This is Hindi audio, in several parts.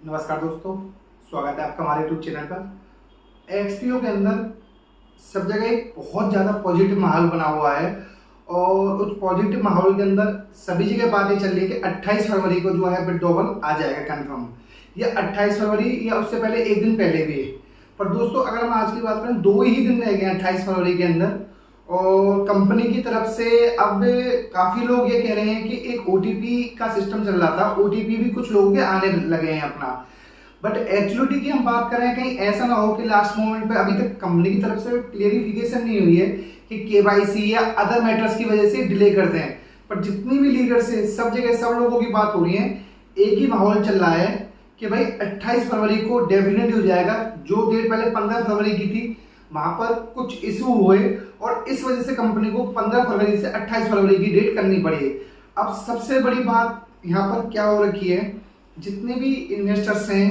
नमस्कार दोस्तों, स्वागत है आपका हमारे यूट्यूब चैनल पर। एक्सपीओ के अंदर सब जगह एक बहुत ज़्यादा पॉजिटिव माहौल बना हुआ है और उस पॉजिटिव माहौल के अंदर सभी जगह बातें चल रही है कि 28 फरवरी को जो है विड्रॉवल आ जाएगा कंफर्म, या 28 फरवरी या उससे पहले एक दिन पहले भी है। पर दोस्तों अगर हम आज की बात करें, 2 ही दिन रह गए 28 फरवरी के अंदर और कंपनी की तरफ से अब काफ़ी लोग ये कह रहे हैं कि एक ओटीपी का सिस्टम चल रहा था, ओटीपी भी कुछ लोगों के आने लगे हैं अपना। बट एक्चुअलिटी की हम बात करें, कहीं ऐसा ना हो कि लास्ट मोमेंट पे अभी तक कंपनी की तरफ से क्लियरिफिकेशन नहीं हुई है कि केवाईसी या अदर मैटर्स की वजह से डिले करते हैं। पर जितनी भी लीडर्स है सब जगह सब लोगों की बात हो रही है, एक ही माहौल चल रहा है कि भाई 28 फरवरी को डेफिनेटली हो जाएगा। जो डेट पहले 15 फरवरी की थी वहां पर कुछ इशू हुए और इस वजह से कंपनी को 15 फरवरी से 28 फरवरी की डेट करनी पड़ी। अब सबसे बड़ी बात यहाँ पर क्या हो रखी है, जितने भी इन्वेस्टर्स हैं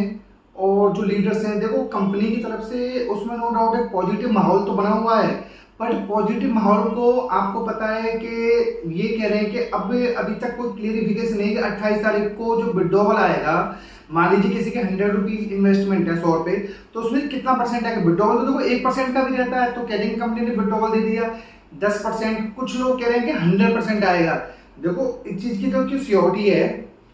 और जो लीडर्स हैं, देखो कंपनी की तरफ से उसमें नो डाउट एक पॉजिटिव माहौल तो बना हुआ है। बट पॉजिटिव माहौल को आपको पता है कि ये कह रहे हैं कि अब अभी तक कोई क्लियरिफिकेशन नहीं कि 28 तारीख को जो विड्रॉवल आएगा, मान लीजिए किसी के 100 रुपीज इन्वेस्टमेंट है 100 रुपए, तो उसमें कितना परसेंट आएगा। विड्रॉवल तो देखो 1% का भी रहता है, तो कैडिंग कंपनी ने विड्रॉवल दे दिया 10%, कुछ लोग कह रहे हैं कि 100% आएगा। देखो इस चीज की तो क्यों श्योरिटी है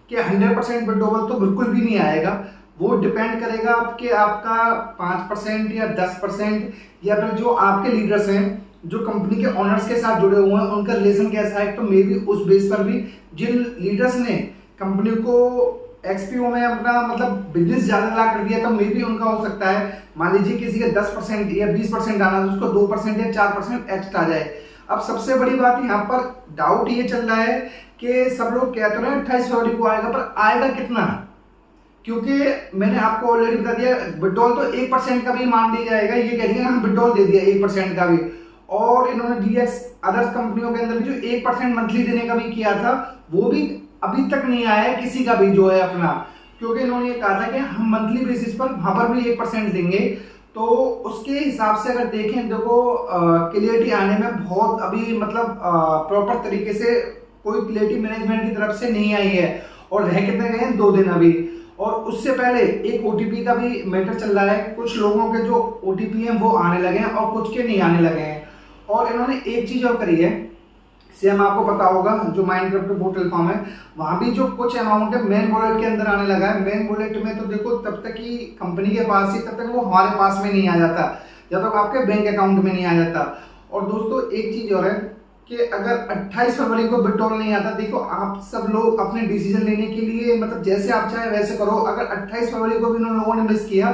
कि 100% विड्रॉवल तो बिल्कुल भी नहीं आएगा। वो डिपेंड करेगा कि आपका 5% या 10% या फिर जो आपके लीडर्स हैं, जो कंपनी के ओनर्स के साथ जुड़े हुए हैं, उनका रिलेशन कैसा है। तो मे बी उस बेस पर भी जिन लीडर्स ने कंपनी को एक्सपीओ में अपना मतलब बिजनेस ज्यादा ला कर दिया, तो मे बी उनका हो सकता है, मान लीजिए किसी का 10% या 20% आना, तो उसको 2% या 4% एक्स्ट्रा आ जाए। अब सबसे बड़ी बात यहाँ पर डाउट ये चल रहा है कि सब लोग कहते हैं 28 फरवरी को आएगा, पर आएगा कितना। क्योंकि मैंने आपको ऑलरेडी बता दिया, विड्रॉल तो 1% का भी मान लिया जाएगा, ये कह दिया हम विड्रॉल दे दिया 1% का भी। और इन्होंने डीएक्स अदर कंपनियों के अंदर भी जो 1% मंथली देने का भी किया था, वो भी अभी तक नहीं आया है किसी का भी जो है अपना। क्योंकि इन्होंने ये कहा था कि हम मंथली बेसिस पर वहां पर भी 1% देंगे। तो उसके हिसाब से अगर देखें, देखो क्लियरिटी आने में बहुत अभी मतलब प्रॉपर तरीके से कोई क्लियरिटी मैनेजमेंट की तरफ से नहीं आई है। और रह कितने गए हैं, 2 दिन अभी। और उससे पहले एक ओटीपी का भी मैटर चल रहा है, कुछ लोगों के जो ओटीपी हैं वो आने लगे हैं और कुछ के नहीं आने लगे हैं। और इन्होंने एक चीज और करी है, सेम आपको पता होगा, जो माइनक्राफ्ट पोर्टल फॉर्म है वहां भी जो कुछ अमाउंट है मेन वॉलेट के अंदर आने लगा है। मेन वॉलेट में तो देखो तब तक ही कंपनी के पास ही, तब तक वो हमारे पास में नहीं आ जाता जब तक आपके बैंक अकाउंट में नहीं आ जाता। और दोस्तों एक चीज और है कि अगर 28 फरवरी को विड्रॉल नहीं आता, देखो आप सब लोग अपने डिसीजन लेने के लिए मतलब जैसे आप चाहे वैसे करो। अगर 28 फरवरी को भी उन लोगों ने मिस किया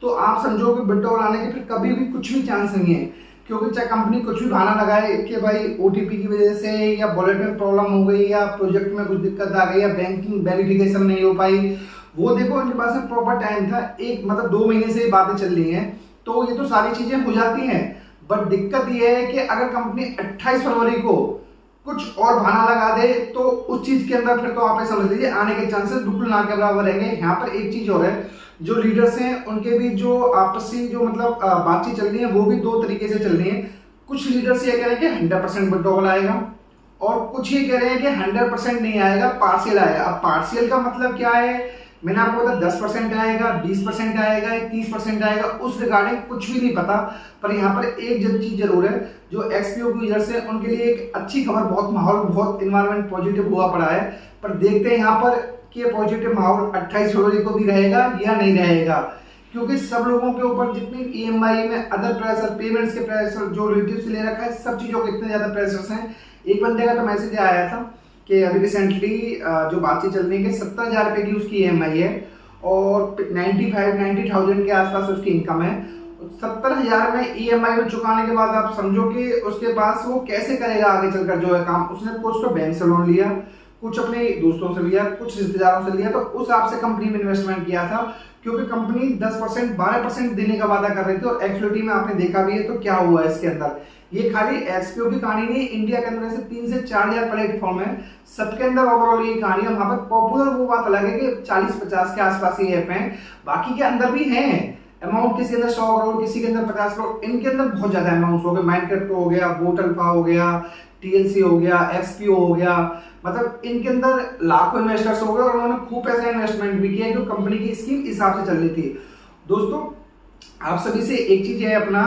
तो आप समझो कि विड्रॉल आने के फिर कभी भी कुछ भी चांस नहीं है। क्योंकि चाहे कंपनी कुछ भी बहाना लगाए कि भाई ओटीपी की वजह से या वॉलेट में प्रॉब्लम हो गई या प्रोजेक्ट में कुछ दिक्कत आ गई या बैंकिंग वेरिफिकेशन नहीं हो पाई, वो देखो इनके पास में प्रॉपर टाइम था, एक मतलब 2 महीने से ये बातें चल रही हैं, तो ये तो सारी चीजें हो जाती हैं। बट दिक्कत ये है कि अगर कंपनी 28 फरवरी को कुछ और बहाना लगा दे तो उस चीज के अंदर फिर तो आप समझ लीजिए आने के चांसेस बिल्कुल ना के बराबर रहेंगे। यहाँ पर एक चीज और है, जो लीडर्स हैं उनके भी जो आपसी जो मतलब बातचीत चल रही है वो भी 2 तरीके से चल रही है। कुछ लीडर्स ये कह रहे हैं कि 100% विड्रॉवल आएगा और कुछ ये कह रहे हैं कि 100% नहीं आएगा, पार्शियल आएगा। अब पार्शियल का मतलब क्या है, मैंने आपको बताया 10% आएगा, 20% आएगा, 30% आएगा, उस रिगार्डिंग कुछ भी नहीं पता। पर यहाँ पर एक चीज जरूर है, जो एक्सपीओ के यूजर्स हैं उनके लिए एक अच्छी खबर, बहुत माहौल बहुत इन्वायरमेंट पॉजिटिव हुआ पड़ा है। पर देखते हैं यहाँ पर कि पॉजिटिव माहौल 28 फरवरी को भी रहेगा या नहीं रहेगा। क्योंकि सब लोगों के ऊपर जितनी ईएमआई में अदर प्रेशर, पेमेंट्स के प्रेशर जो रिलेटिव से ले रखा है, सब चीजों के इतने ज्यादा प्रेशर्स हैं। एक बंदे का तो मैसेज आया था कि अभी रिसेंटली जो बातचीत चल रही है कि 70,000 रुपए की उसकी ईएमआई है और 90,000 के आसपास उसकी इनकम है। 70,000 में ईएमआई में चुकाने के बाद आप समझो कि उसके पास वो कैसे करेगा आगे चलकर जो है काम। उसने कुछ तो बैंक से लोन लिया, कुछ अपने दोस्तों से लिया, कुछ रिश्तेदारों से लिया, तो उस हिसाब से कंपनी में इन्वेस्टमेंट किया था। क्योंकि कंपनी 10% 12% देने का वादा कर रही थी और एक्चुअलिटी में आपने देखा भी है तो क्या हुआ इसके अंदर। ये खाली एक्सपीओ की कहानी नहीं, इंडिया के अंदर ऐसे 3 से 4,000 प्लेटफॉर्म है, सबके अंदर ओवरऑल ये कहानी है। वहां पर पॉपुलर वो बात अलग है कि 40-50 के आसपास ही ऐप हैं, बाकी के अंदर भी हैं अमाउंट किसी के अंदर 100 करोड़, किसी के अंदर 50 करोड़, इनके अंदर बहुत ज्यादा अमाउंट हो गए। माइनक्राफ्ट हो गया, बोट अल्फा हो गया, टीएलसी हो गया, एक्सपीओ हो गया, मतलब इनके अंदर लाखों इन्वेस्टर्स हो गए और उन्होंने खूब पैसा इन्वेस्टमेंट भी किया, क्योंकि कंपनी की स्कीम इस हिसाब से चल रही थी। दोस्तों आप सभी से एक चीज है, अपना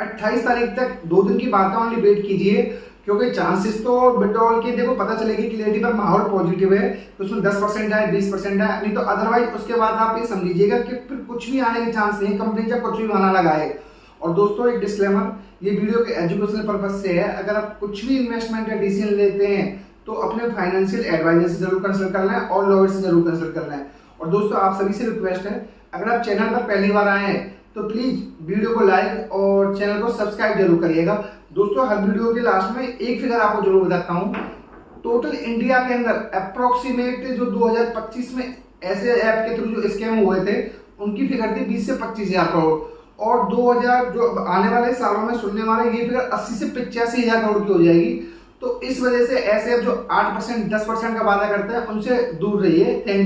28 तारीख तक 2 दिन की बात है, ओनली वेट कीजिए, क्योंकि चांसेस तो विड्रॉल के देखो पता चलेगी क्लियरिटी पर, माहौल पॉजिटिव है तो उसमें 10% है, 20% है, नहीं तो अदरवाइज उसके बाद आप ये समझ लीजिएगा कि फिर कुछ भी आने के चांस नहीं, कंपनी जब कुछ भी बहाना लगाए। और दोस्तों एक डिस्क्लेमर, ये वीडियो के एजुकेशनल पर्पज से है, अगर आप कुछ भी इन्वेस्टमेंट या डिसीजन लेते हैं तो अपने फाइनेंशियल एडवाइजर से जरूर कंसल्ट कर लें और लॉयर से जरूर कंसल्ट कर लें। और दोस्तों आप सभी से रिक्वेस्ट है, अगर आप चैनल पर पहली बार आए हैं तो प्लीज वीडियो को लाइक और चैनल को सब्सक्राइब जरूर करिएगा। दोस्तों हर वीडियो के लास्ट में एक फिगर आपको जरूर बताता हूँ, टोटल इंडिया के अंदर अप्रोक्सीमेट जो 2025 में ऐसे ऐप के थ्रू जो स्कैम हुए थे उनकी फिगर थी 20 से 25 हजार करोड़, और 2000 जो आने वाले सालों में सुनने वाले ये फिगर 80 से 85 हजार करोड़ की हो जाएगी। तो इस वजह से ऐसे जो 8% 10% का वादा करते हैं उनसे दूर रहिए। थैंक